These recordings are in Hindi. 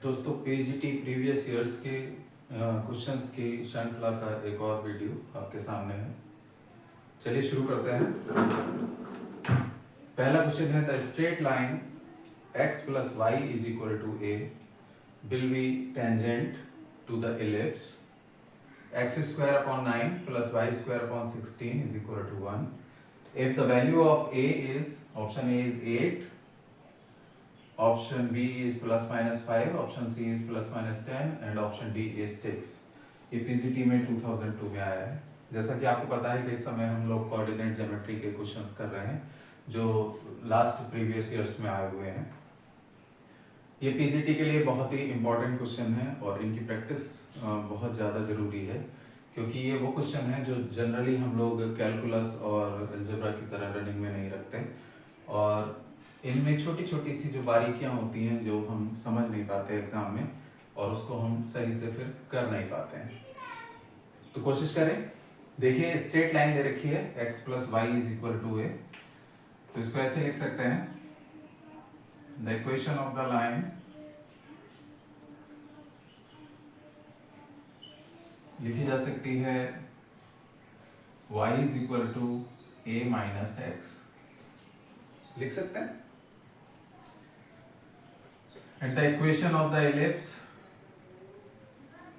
दोस्तों पीजीटी प्रीवियस ईयर्स के क्वेश्चंस की श्रृंखला का एक और वीडियो आपके सामने है। चलिए शुरू करते हैं। पहला क्वेश्चन है the straight line x plus y is equal to a will be tangent to the ellipse x square upon 9 plus y square upon 16 is equal to 1 if the value of a is option A is 8, option B is plus minus 5, option C is plus minus 10 and option D is 6। ये पीजीटी में 2002 में आया है। जैसा कि आपको पता है कि इस समय हम लोग कोऑर्डिनेट ज्योमेट्री के क्वेश्चंस कर रहे हैं जो लास्ट प्रीवियस ईयर्स में आए हुए हैं। ये पीजीटी के लिए बहुत ही इम्पोर्टेंट क्वेश्चन है और इनकी प्रैक्टिस बहुत ज़्यादा ज़रूरी है क्योंकि ये वो क्वेश्चन है जो जनरली हम लोग कैलकुलस और अलजेब्रा की तरह रनिंग में नहीं रखते और इनमें छोटी छोटी सी जो बारीकियां होती हैं जो हम समझ नहीं पाते एग्जाम में और उसको हम सही से फिर कर नहीं पाते हैं। तो कोशिश करें। देखिए स्ट्रेट लाइन दे रखी है x plus y is equal to a, तो इसको ऐसे लिख सकते हैं the equation of the line लिखी जा सकती है y is equal to a minus x, लिख सकते हैं। And the equation of the ellipse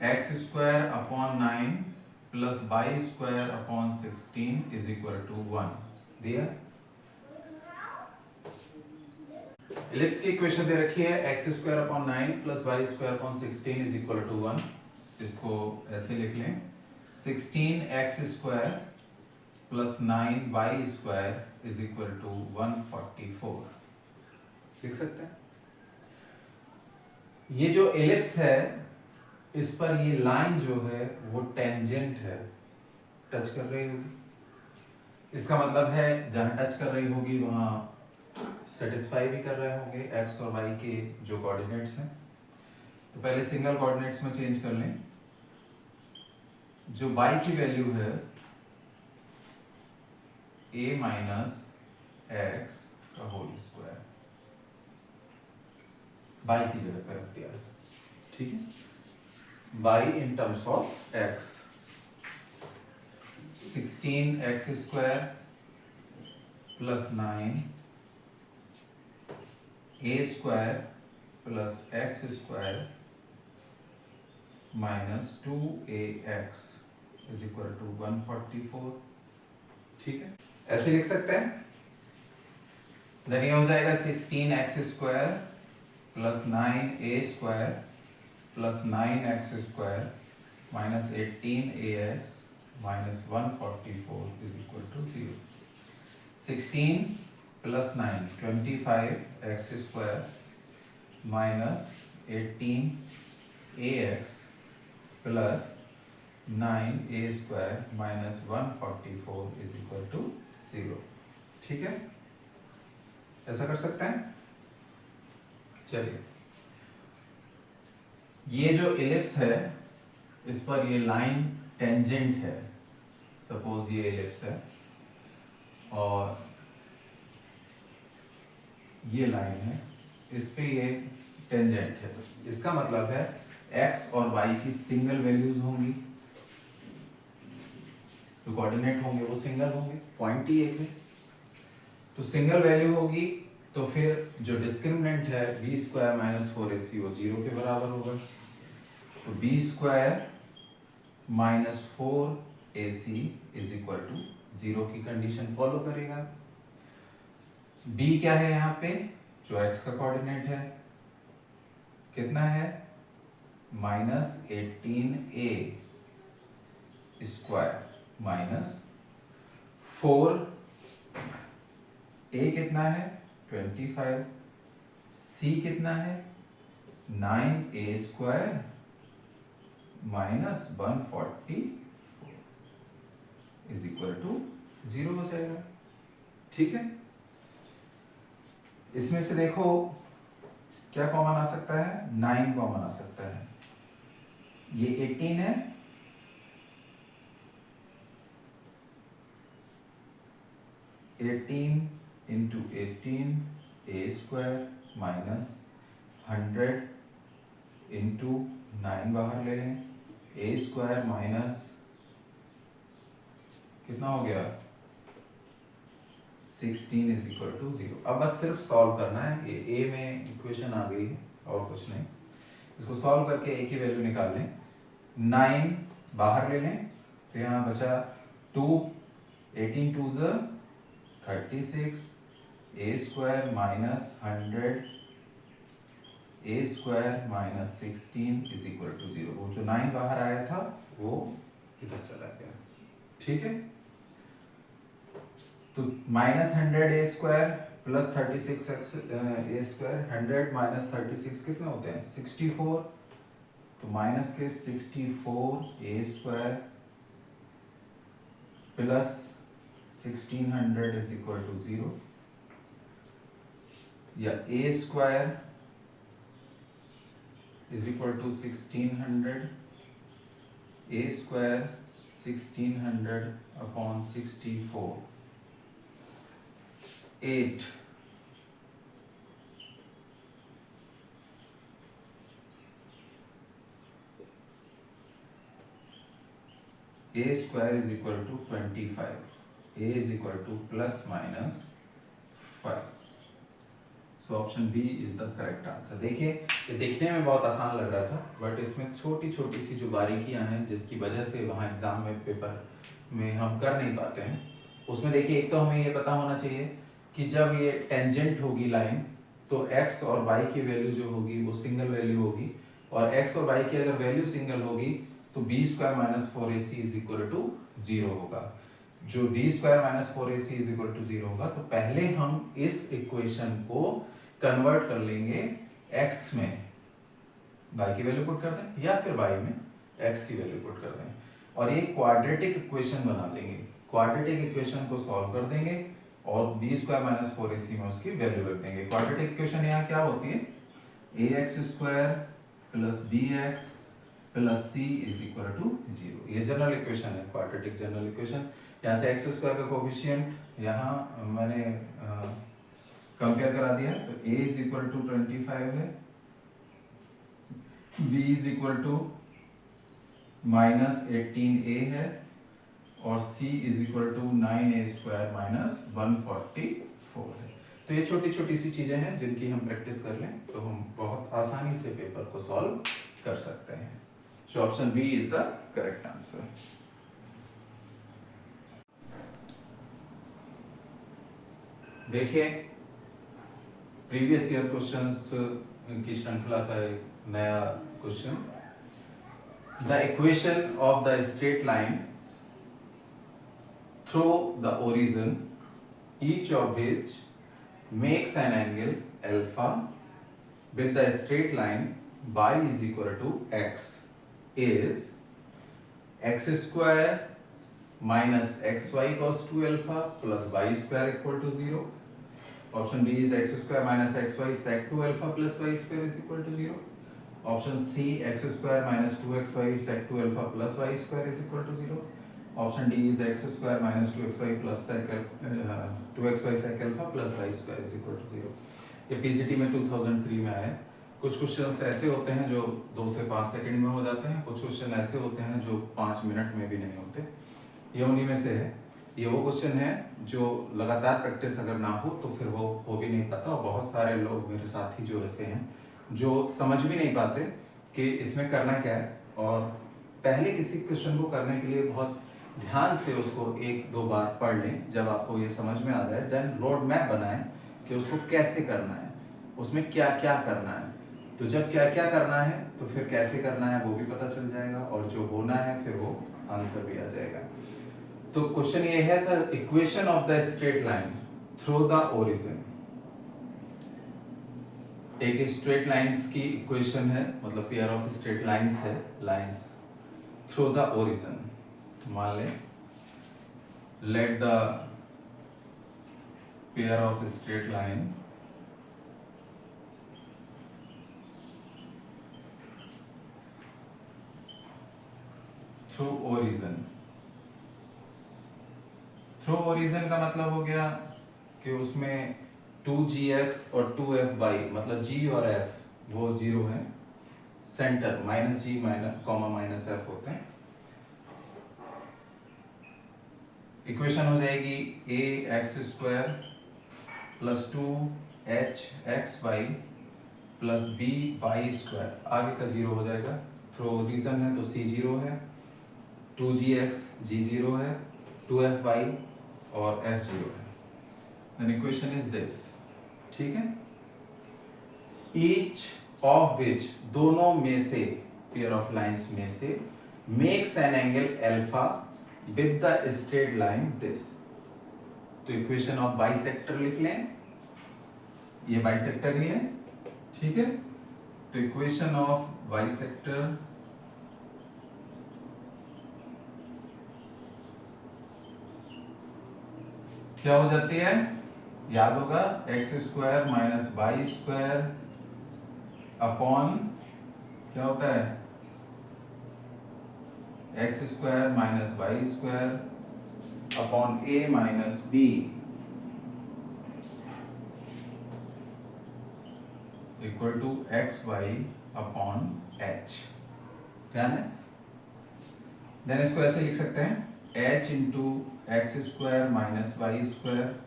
x square upon 9 plus y square upon 16 is equal to 1 दिया। ellipse की इक्वेशन दे रखी है x square upon 9 plus y square upon 16 is equal to 1। इसको ऐसे लिख लें 16x square plus 9y square is equal to 144, लिख सकते हैं। ये जो एलिप्स है इस पर ये लाइन जो है वो टेंजेंट है, टच कर रही होगी। इसका मतलब है जहां टच कर रही होगी वहां सेटिस्फाई भी कर रहे होंगे एक्स और वाई के जो कोऑर्डिनेट्स हैं। तो पहले सिंगल कोऑर्डिनेट्स में चेंज कर लें। जो वाई की वैल्यू है a माइनस एक्स का होल स्क्वायर बाई की जगह पर रख दिया, ठीक है। By in terms of x 16x square plus 9 a square plus x square minus 2ax is equal to 144, ठीक है। ऐसे लिख सकते हैं। देन ये हो जाएगा 16x square plus 9a square plus 9x square minus 18ax minus 144 is equal to 0। 16 plus 9 25x square minus 18ax plus 9a square minus 144 is equal to 0, ठीक है। ऐसा कर सकते हैं। चलिए ये जो एलिप्स है इस पर ये लाइन टेंजेंट है। सपोज ये एलिप्स है और ये लाइन है, इस पे ये टेंजेंट है, तो इसका मतलब है x और y की सिंगल वैल्यूज होंगी, जो कोऑर्डिनेट होंगे वो सिंगल होंगे, पॉइंट ही एक है तो सिंगल वैल्यू होगी। तो फिर जो डिस्क्रिमिनेंट है b स्क्वायर माइनस 4ac वो 0 के बराबर होगा। तो b square minus 4ac is equal to 0 की कंडीशन फॉलो करेगा। b क्या है यहाँ पे, जो x का कोऑर्डिनेट है कितना है minus 18a square minus 4a कितना है 25, c कितना है 9a square minus 144 is equal to 0 हो जाएगा, ठीक है। इसमें से देखो क्या कॉमन आ सकता है, 9 कॉमन आ सकता है। ये 18 है, into 18 a square minus 100 into 9 बाहर ले लें, ए स्क्वायर माइनस कितना हो गया 16 इज इक्वल टू 0। अब बस सिर्फ सॉल्व करना है, ये ए में इक्वेशन आ गई है और कुछ नहीं। इसको सॉल्व करके ए की वैल्यू निकाल लें, 9 बाहर ले लें तो यहाँ बचा 2, 18 2 ज़ 36, a square minus 100 a square minus 16 is equal to 0। वो जो 9 बाहर आया था वो इधर चला गया, ठीक है। तो minus 100 a square plus 36 a square, 100 minus 36 कितने होते हैं 64, तो माइनस के 64 a square plus 1600 is equal to 0, या a square is equal to 1600, a square 1600 upon 64, 8 a square is equal to 25, a is equal to plus minus 5। So option B is the correct answer. देखिए ये देखने में बहुत आसान लग रहा था, बट इसमें छोटी छोटी सी जो बारीकियां हैं जिसकी वजह से वहाँ एग्जाम में पेपर में हम कर नहीं पाते हैं। उसमें देखिए एक तो हमें ये पता होना चाहिए कि जब ये टेंजेंट होगी लाइन तो x और y की वैल्यू जो होगी वो सिंगल वैल्यू होगी, और x और y की अगर वैल्यू सिंगल होगी तो b square minus 4ac is equal to 0 होगा। जो b square minus 4ac is equal to 0 होगा, तो पहले हम इस इक्वेशन को कन्वर्ट कर लेंगे x में, y की वैल्यू पुट कर दें, या फिर y में x की वैल्यू पुट कर दें, और ये क्वाड्रेटिक इक्वेशन बना देंगे। क्वाड्रेटिक इक्वेशन को सॉल्व कर देंगे और बी स्क्वायर माइनस 4ac में उसकी वैल्यू रख देंगे। क्वाड्रेटिक इक्वेशन यहाँ क्या होती है, ax square plus bx plus c is equal to 0। ये जनरल इक्वेशन है, क्वाड्रेटिक जनरल इक्वेशन। यहाँ से x स्क्वायर का कोफिशिएंट यहाँ मैंने कंपेयर करा दिया, तो a इज इक्वल टू 25 है, b is equal to minus 18a है, और c is equal to 9a square minus 144 है। तो ये छोटी छोटी सी चीजें हैं जिनकी हम प्रैक्टिस कर लें तो हम बहुत आसानी से पेपर को सॉल्व कर सकते हैं। So option B is the correct answer. देखिए प्रीवियस ईयर क्वेश्चंस की श्रृंखला का एक नया question, the equation of the straight line through the origin, each of which makes an angle alpha with the straight line y is equal to x, is x square minus xy cos 2 alpha plus y square equal to 0. Option D is x square minus xy sec 2 alpha plus y square is equal to 0. Option C, x square minus 2xy sec 2 alpha plus y square is equal to 0. Option D is x square minus 2xy plus sec 2xy sec alpha plus y square is equal to 0। ये पीजीटी में 2003 में आया। कुछ क्वेश्चंस ऐसे होते हैं जो 2 से 5 सेकंड में हो जाते हैं, कुछ क्वेश्चन ऐसे होते हैं जो 5 मिनट में भी नहीं होते। ये उन्हीं में से है। ये वो क्वेश्चन है जो लगातार प्रैक्टिस अगर ना हो तो फिर वो हो भी नहीं पाता, और बहुत सारे लोग मेरे साथी जो ऐसे हैं जो समझ भी नहीं पाते कि इसमें करना क्या है, और पहले किसी क्वेश्चन को करने के लिए बहुत ध्यान से उसको 1-2 बार पढ़ लें। जब आपको ये समझ में आ जाए देन रोड मैप बनाएं कि उसको कैसे करना है, उसमें क्या क्या करना है। तो जब क्या क्या करना है तो फिर कैसे करना है वो भी पता चल जाएगा, और जो होना है फिर वो आंसर भी आ जाएगा। तो क्वेश्चन ये है, the equation of the straight line through the origin. एक स्ट्रेट लाइंस की इक्वेशन है, मतलब पेयर ऑफ स्ट्रेट लाइंस है, लाइंस थ्रू द ओरिजिन। मान लें let the pair of straight line through origin. Through origin का मतलब हो गया कि उसमें 2gx और 2fy, मतलब g और f वो 0 है, centre minus g minus comma minus f होते हैं। इक्वेशन हो जाएगी a x square plus 2 h x y plus b y square, आगे का जीरो हो जाएगा, थ्रो रीजन है तो सी जीरो है, 2g(x) जी जीरो है, 2f(y) और f जीरो है। देन इक्वेशन इज दिस, ठीक है। ईच ऑफ विच, दोनों में से, पेयर ऑफ लाइंस में से, makes an angle alpha with the straight line this. तो इक्वेशन ऑफ बाइसेक्टर लिख लें, ये बाइसेक्टर ही है, ठीक है। तो इक्वेशन ऑफ बाइसेक्टर क्या हो जाती है, याद होगा, x square minus y square upon क्या होता है, x square minus y square upon a minus b equal to x y upon h. ध्यान है। देन इसको ऐसे लिख सकते हैं, h into x square minus y square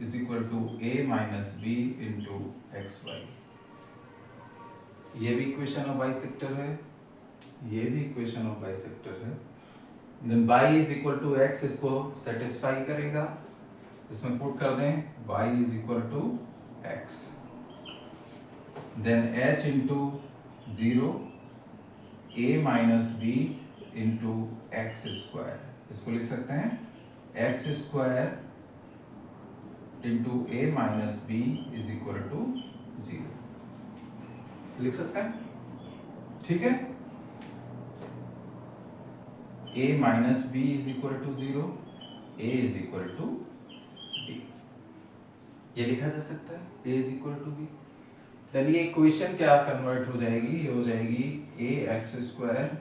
is equal to a minus b into x y. ये भी इक्वेशन ऑफ बाइसेक्टर है, ये भी इक्वेशन ऑफ बाइसेक्टर है। Then y is equal to x इसको सेटिस्फाई करेगा, इसमें पुट कर दें y is equal to x. Then h into zero a minus b into x square, इसको लिख सकते हैं x square into a minus b is equal to zero, लिख सकते हैं, ठीक है। a minus b is equal to zero, a is equal to b, ये लिखा जा सकता है, a is equal to b। Then ये इक्वेशन क्या कन्वर्ट हो जाएगी, ये हो जाएगी a x square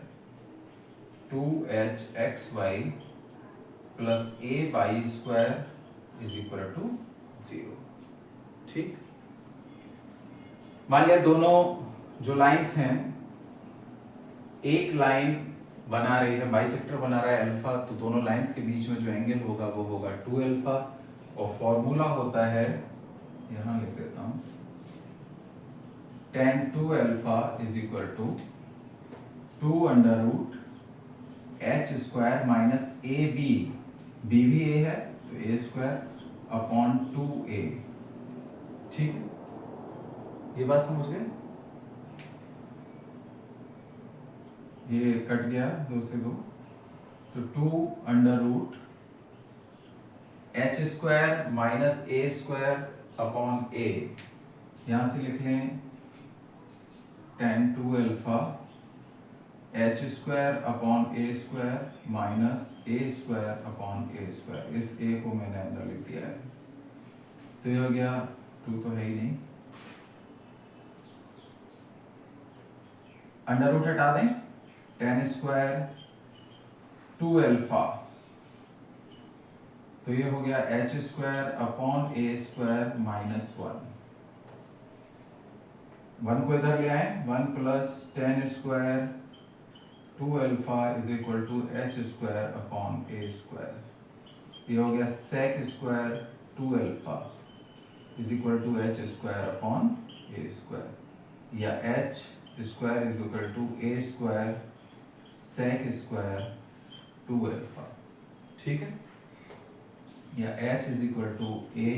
2h x y plus a y square is equal to zero, ठीक। मान लिया दोनों जो लाइंस हैं, एक लाइन बना रही है, बाइसेक्टर बना रहा है अल्फा, तो दोनों लाइंस के बीच में जो एंगल होगा वो होगा 2 अल्फा, और फॉर्मूला होता है, यहां लिख देता हूं, tan 2 alpha is equal to 2 under root h square minus a b, b भी ए है तो ए स्क्वायर अपॉन 2a, ठीक है। ये बात समझ गए, ये कट गया 2 से 2, तो 2 under root h square minus a square upon a, यहां से लिख लें tan 2 alpha h square upon a square minus a square upon a square, इस ए को मैंने अंदर लिख दिया है, तो ये हो गया 2 तो है ही नहीं, अंडर रूट हटा दें, tan स्क्वायर 2 अल्फा, तो ये हो गया h square upon a square minus 1 को इधर ले आए, 1 plus tan square 2 alpha is equal to h square upon a square, ये हो गया sec square 2 alpha is equal to h square upon a square, या h square is equal to a square sec square 2 alpha, ठीक है, या h is equal to a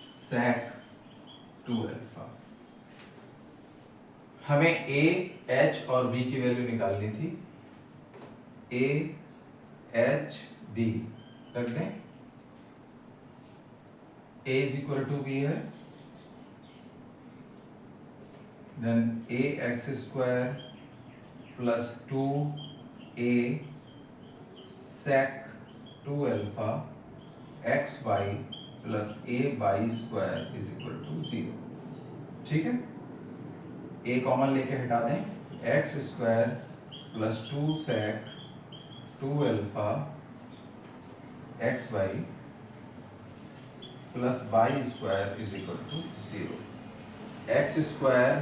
sec 2 alpha. हमें a, h और b की वैल्यू निकालनी थी, a, h, b रख दें, a is equal to b है, then a x square plus 2a sec 2 alpha x y plus a y square is equal to 0, ठीक है। a कॉमन लेके हटा दें, x square plus 2 sec 2 alpha x y plus y square is equal to 0, x square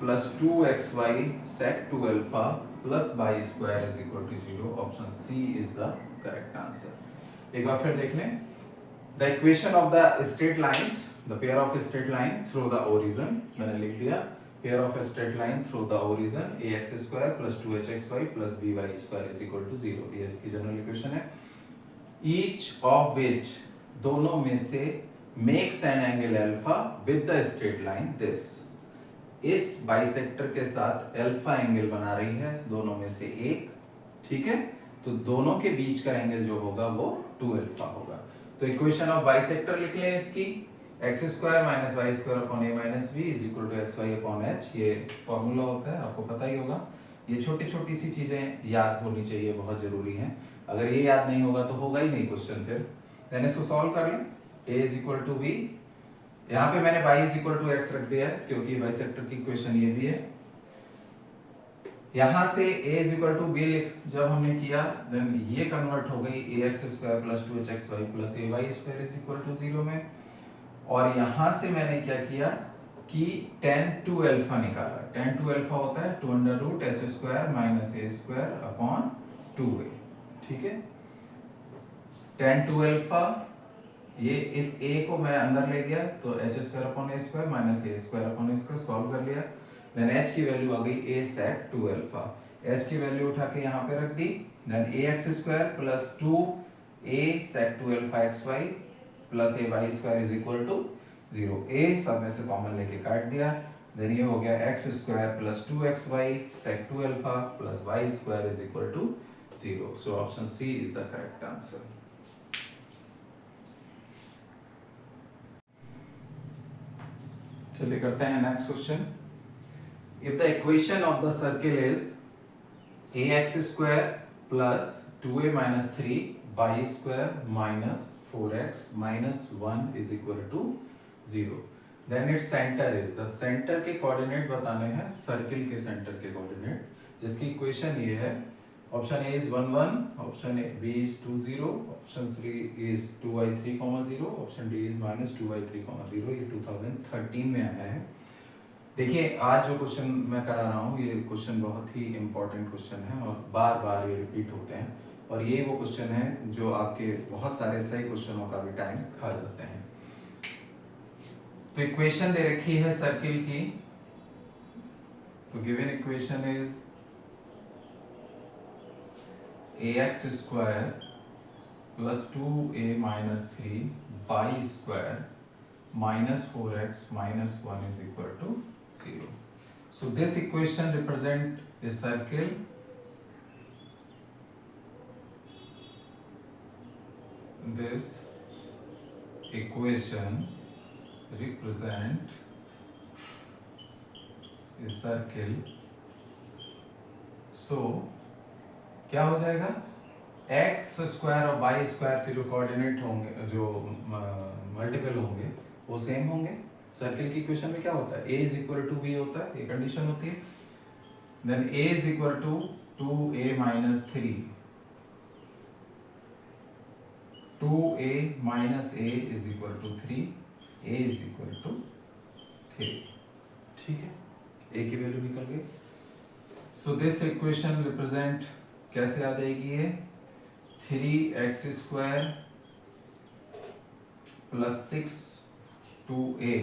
plus 2xy sec 2 alpha plus y square is equal to 0। Option C is the correct answer. एक बार फिर देख लें। The equation of the straight lines, the pair of straight line through the origin, मैंने लिख दिया pair of straight line through the origin ax square plus 2hxy plus by square is equal to 0। ये इसकी जनरल इक्वेशन है। ईच ऑफ विच, दोनों में से, makes an angle alpha with the straight line this, इस बाइसेक्टर के साथ अल्फा एंगल बना रही है दोनों में से एक, ठीक है। तो दोनों के बीच का एंगल जो होगा वो 2 अल्फा होगा। तो इक्वेशन ऑफ बाइसेक्टर लिख लें इसकी, x square minus y square upon a minus b is equal to x y upon h. ये फॉर्मूला होता है, आपको पता ही होगा। ये छोटी छोटी सी चीजें याद होनी चाहिए, बहुत जरूरी है। अगर ये याद नहीं होगा तो होगा ही नहीं क्वेश्चन फिर। देन इसको सॉल्व कर लें। a is equal to b, यहाँ पे मैंने y is equal to x रख दिया है क्योंकि बाइसेक्टर की इक्वेशन ये भी है। यहाँ से a is equal to b जब हमने किया, देन ये कन्वर्ट हो गई ax square plus 2hxy plus ay square is equal to 0 में। और यहाँ से मैंने क्या किया कि tan 2 अल्फा निकाला। tan 2 अल्फा होता है 2 under root h square minus a square upon 2a, ठीक है। tan 2 अल्फा, ये इस a को मैं अंदर ले गया तो h square upon a square minus a square upon a square solve कर लिया। देन h की वैल्यू आ गई a sec 2 अल्फा, h की वैल्यू उठा के यहाँ पे रख दी। Then ax square plus 2a sec 2 alpha xy plus a y square is equal to 0। a सब में से कॉमन लेके काट दिया। देन ये हो गया x square plus 2xy sec 2 alpha plus y square is equal to 0। So option C is the correct answer. चलिए करते हैं next question. If the equation of the circle is ax square plus 2a minus 3 y square minus 4x minus 1 is equal to 0, then it's centre is, the centre के कोऑर्डिनेट बताने हैं, सर्किल के सेंटर के कोऑर्डिनेट, जिसकी इक्वेशन ये है। Option A is 1 1, option B is 2 0, option C is 2y3, 0, option D is minus 2y3, 0। ये 2013 में आया है। देखिए आज जो क्वेश्चन मैं करा रहा हूँ ये क्वेश्चन बहुत ही इंपॉर्टेंट क्वेश्चन है और बार बार ये रिपीट होते हैं, और ये वो क्वेश्चन है जो आपके बहुत सारे सही क्वेश्चनों का भी टाइम खा जाते हैं। तो इक्वेशन दे रखी है सर्किल की, तो given equation is ax square plus 2a minus 3 y square minus 4x minus 1 is equal to 0. So this equation represent a circle this equation represent a circle. So क्या हो जाएगा, x स्क्वायर और y स्क्वायर के जो कोऑर्डिनेट होंगे, जो मल्टीपल होंगे वो सेम होंगे। सर्किल की इक्वेशन में क्या होता है, a is equal to b होता है, ये कंडीशन होती है। Then a is equal to 2a minus 3, 2a minus a is equal to 3, a is equal to 3, ठीक है। a की वैल्यू निकल गई। सो दिस इक्वेशन रिप्रेजेंट, कैसे आ जाएगी ये, 3x square plus 6 2a,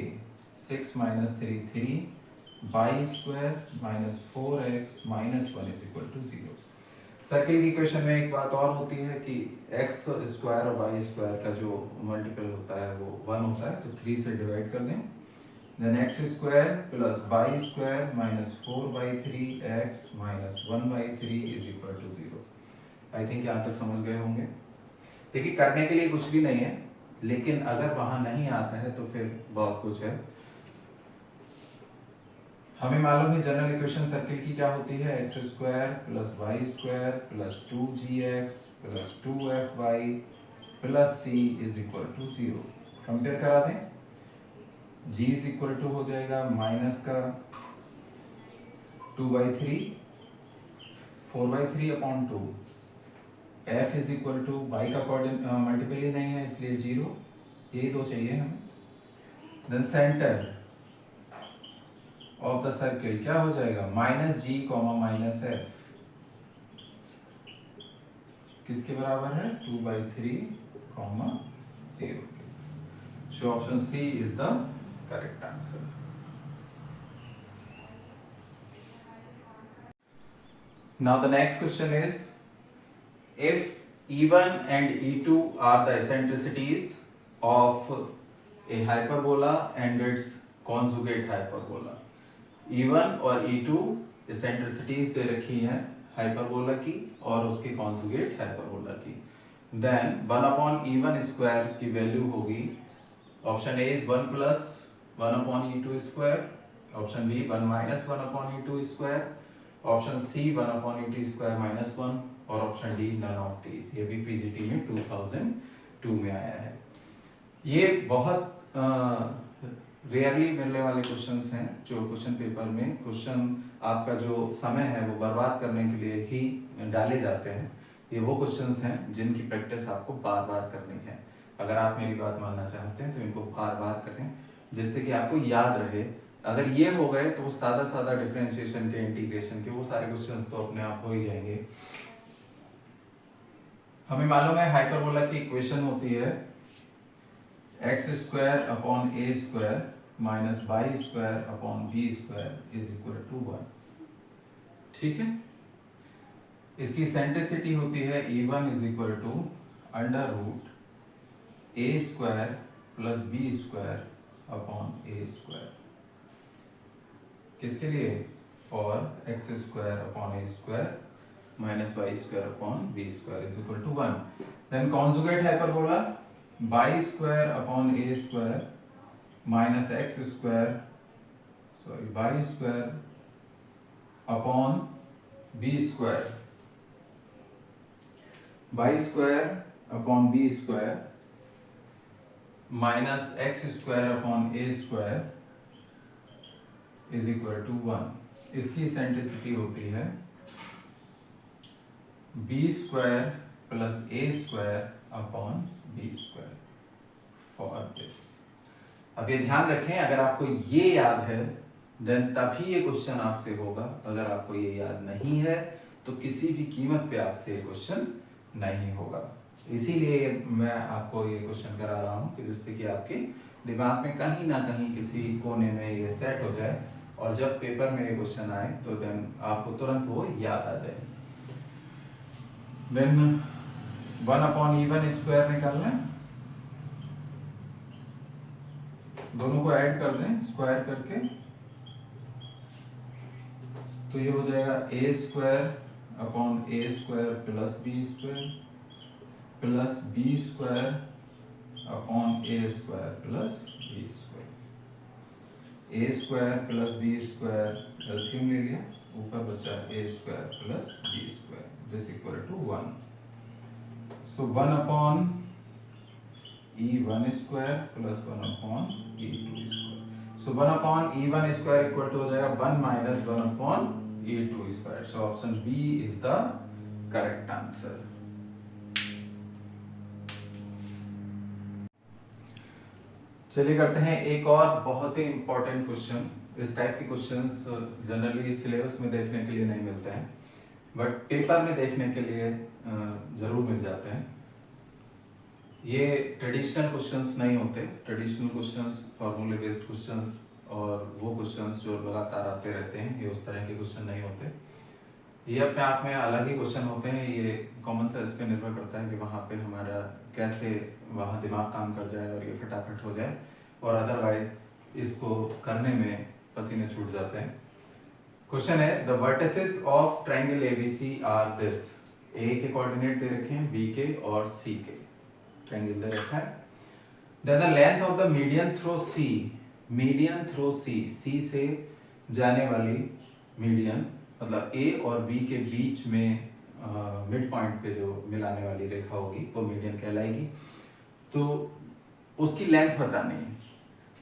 6 minus 3 3, y square minus 4x minus 1 is equal to 0। Circle की इक्वेशन में एक बात और होती है कि x स्क्वायर और y स्क्वायर का जो मल्टीपल होता है वो 1 होता है, तो 3 से डिवाइड कर दें। Then x square plus y square minus 4/3x minus 1/3 is equal to 0। I think यहाँ तक समझ गए होंगे। देखिए करने के लिए कुछ भी नहीं है, लेकिन अगर वहां नहीं आता है तो फिर बहुत कुछ है। हमें मालूम है जनरल इक्वेशन सर्किल की क्या होती है, x square plus y square plus 2gx plus 2fy plus c is equal to 0। Compare करा दें, g इज इक्वल टू हो जाएगा माइनस का 2/3, 4/3 upon 2, f is equal to y का कोऑर्डिनेट मल्टीपल ही नहीं है इसलिए 0, यही दो चाहिए हमें। Then centre of the circle क्या हो जाएगा, minus g comma minus f किसके बराबर है, 2/3 कॉमा 0 के। So option C is the correct answer. Now the next question is, if E1 and E2 are the eccentricities of a hyperbola and its conjugate hyperbola, E1 और E2 eccentricities दे रखी हैं हाइपरबोला की और उसके कॉन्जुगेट हाइपरबोला की, देन 1/E1 स्क्वायर की वैल्यू होगी, option A is 1 plus 1/E2 square, option b 1 minus 1/E2 square, option c 1/E2 square minus 1 और option d none of these. ये भी पीजीटी में 2002 में आया है। ये बहुत रेयरली मिलने वाले क्वेश्चंस हैं जो क्वेश्चन पेपर में क्वेश्चन आपका जो समय है वो बर्बाद करने के लिए ही डाले जाते हैं। ये वो क्वेश्चंस हैं जिनकी प्रैक्टिस आपको बार बार करनी है। अगर आप मेरी बात मानना चाहते हैं तो इनको बार बार करें जिससे कि आपको याद रहे। अगर ये हो गए तो सादा सादा डिफरेंशिएशन के, इंटीग्रेशन के वो सारे क्वेश्चंस तो अपने आप हो ही जाएंगे। हमें मालूम है हाइपरबोला की इक्वेशन होती है x square upon a square minus y square upon b square is equal to 1। ठीक है, इसकी सेंट्रिसिटी होती है E1 is equal to under root a square plus b square upon a square. किसके लिए, for x square upon a square minus y square upon b square is equal to 1। Then conjugate hyperbola y square upon a square minus x square y square upon b square, y square upon b square minus x square upon a square is equal to 1। इसकी सेंट्रिसिटी होती है b square plus a square upon b square for this. अब ये ध्यान रखें, अगर आपको ये याद है देन तभी ये क्वेश्चन आपसे होगा। अगर आपको ये याद नहीं है तो किसी भी कीमत पे आपसे ये क्वेश्चन नहीं होगा। इसीलिए मैं आपको ये क्वेश्चन करा रहा हूँ कि जिससे कि आपके दिमाग में कहीं ना कहीं किसी कोने में ये सेट हो जाए और जब पेपर में ये क्वेश्चन आए तो देन आपको तुरंत वो याद आ जाए। देन 1/E1 स्क्वायर निकालना है, दोनों को ऐड कर दें स्क्वायर करके, तो ये हो जाएगा a square upon a square plus b square plus b square upon a square plus b square. a square plus b square LCM ले लिया, ऊपर बचा a square plus b square this equal to 1। So 1/E1 square plus 1/E2 square. So 1/E1 square equal to हो जाएगा 1 minus 1/E2 square. So option B is the correct answer. चलिए करते हैं एक और बहुत ही इंपॉर्टेंट क्वेश्चन। इस टाइप के क्वेश्चंस जनरली सिलेबस में देखने के लिए नहीं मिलते हैं बट पेपर में देखने के लिए जरूर मिल जाते हैं। ये ट्रेडिशनल क्वेश्चंस नहीं होते। ट्रेडिशनल क्वेश्चंस फॉर्मूले बेस्ड क्वेश्चंस और वो क्वेश्चंस जो लगातार आते रहते हैं, ये उस तरह के क्वेश्चन नहीं होते। ये अपने आप में अलग ही क्वेश्चन होते हैं। ये कॉमन सेंस पे निर्भर करता है कि वहाँ पे हमारा कैसे वहाँ दिमाग काम कर जाए और ये फटाफट हो जाए, और अदरवाइज इसको करने में पसीने छूट जाते हैं। क्वेश्चन है the vertices of triangle ABC are this. A के कोऑर्डिनेट दे रखे हैं, बी के और सी के, ट्रायंगल दे रखा है। Then the length of the median through C, median through C, C से जाने वाली मीडियन मतलब ए और बी के बीच में मिड पॉइंट पे जो मिलाने वाली रेखा होगी वो मीडियन कहलाएगी। तो उसकी लेंथ बतानी है,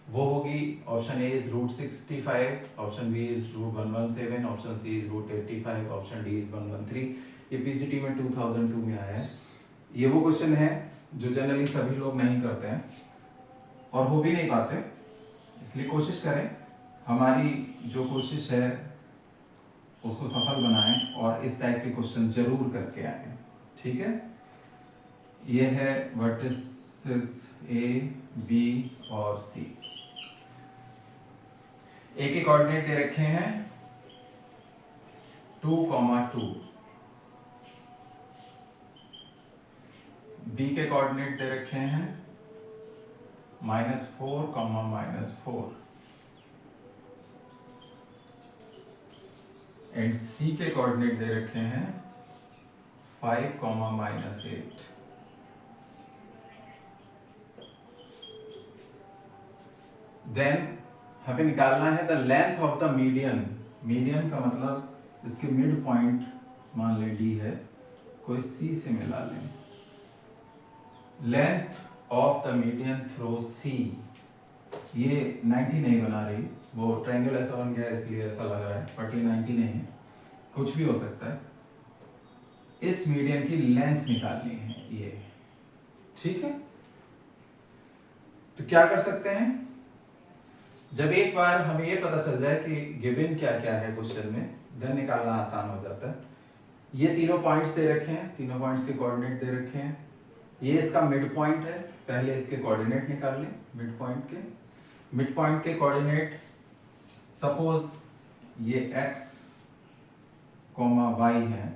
वो होगी option A is √65, option B is √117, option C is √85, option D is 113। ये पीसीटी में 2002 में आया है। ये वो क्वेश्चन है जो जनरली सभी लोग नहीं करते हैं और हो भी नहीं पाते, इसलिए कोशिश करें हमारी जो कोशिश है उसको सफल बनाएं और इस टाइप के क्वेश्चन जरूर करके आए, ठीक है। ये है वर्टिसेस ए, बी और सी। ए के कोऑर्डिनेट दे रखे हैं 2,2, बी के कोऑर्डिनेट दे रखे हैं -4, -4 एंड सी के कोऑर्डिनेट दे रखे हैं 5, -8। देन हमें निकालना है the length of the median. Median का मतलब इसके मिड पॉइंट मान लें डी है, कोई सी से मिला लें। Length of the median through C, ये 90 नहीं बना रही, वो ट्रायंगल ऐसा बन गया इसलिए ऐसा लग रहा है, बट ये 90 नहीं है, कुछ भी हो सकता है। इस मीडियन की लेंथ निकालनी है ये, ठीक है। तो क्या कर सकते हैं, जब एक बार हमें ये पता चल जाए कि गिवन क्या क्या है क्वेश्चन में, देन निकालना आसान हो जाता है। ये तीनों पॉइंट्स दे रखे हैं, तीनों पॉइंट्स के कोऑर्डिनेट दे रखे हैं। ये इसका मिड पॉइंट है, पहले इसके कोऑर्डिनेट निकाल लें मिड पॉइंट के। मिड पॉइंट के कोऑर्डिनेट सपोज ये x, y है,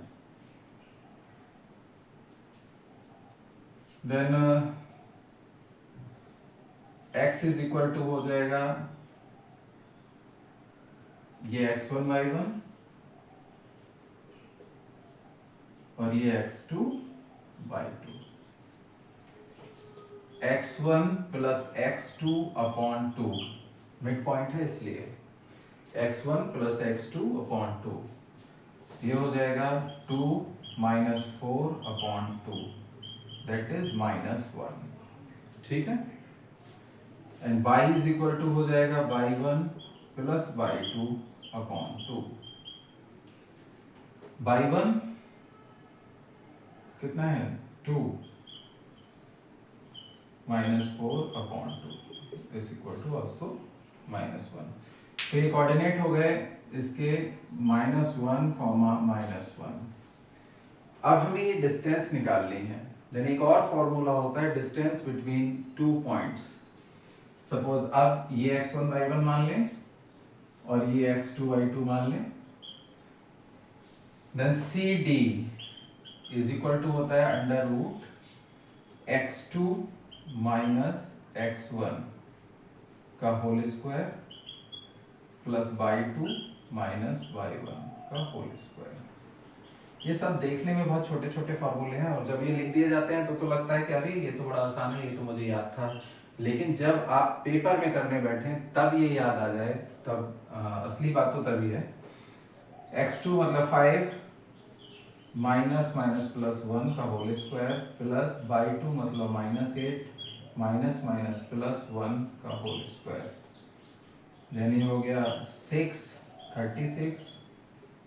then x is equal to हो जाएगा ये x1 y1 और ये x2 y2। x1 plus x2 upon 2 mid point है इसलिए x1 प्लस x2 अपॉन 2, ये हो जाएगा 2 -4 अपॉन 2, दैट इज -1, ठीक है। And y is equal to हो जाएगा y1 plus y2 upon 2। y1 कितना है 2 -4 upon 2 is equal to also -1। तो ये कोऑर्डिनेट हो गए इसके -1, -1। अब हमें ये डिस्टेंस निकालनी है। देन एक और फॉर्मूला होता है distance between two points. Suppose अब ये x1 y1 मान लें और ये x2 y2 मान लें, then CD is equal to होता है under root x2 minus x1 का whole square plus y2 minus y1 का होल स्क्वायर। ये सब देखने में बहुत छोटे छोटे फॉर्मूले हैं और जब ये लिख दिए जाते हैं तो लगता है कि अरे ये तो बड़ा आसान है, ये तो मुझे याद था, लेकिन जब आप पेपर में करने बैठे तब ये याद आ जाए, तब असली बात तो तभी है। x2 मतलब 5 माइनस माइनस प्लस 1 का होल स्क्वायर प्लस y2 मतलब -8 माइनस माइनस प्लस 1 का होल स्क्वायर। यानी हो गया 6 36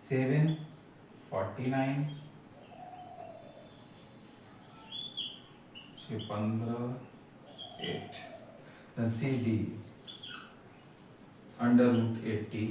7 49 15 8। CD under root 80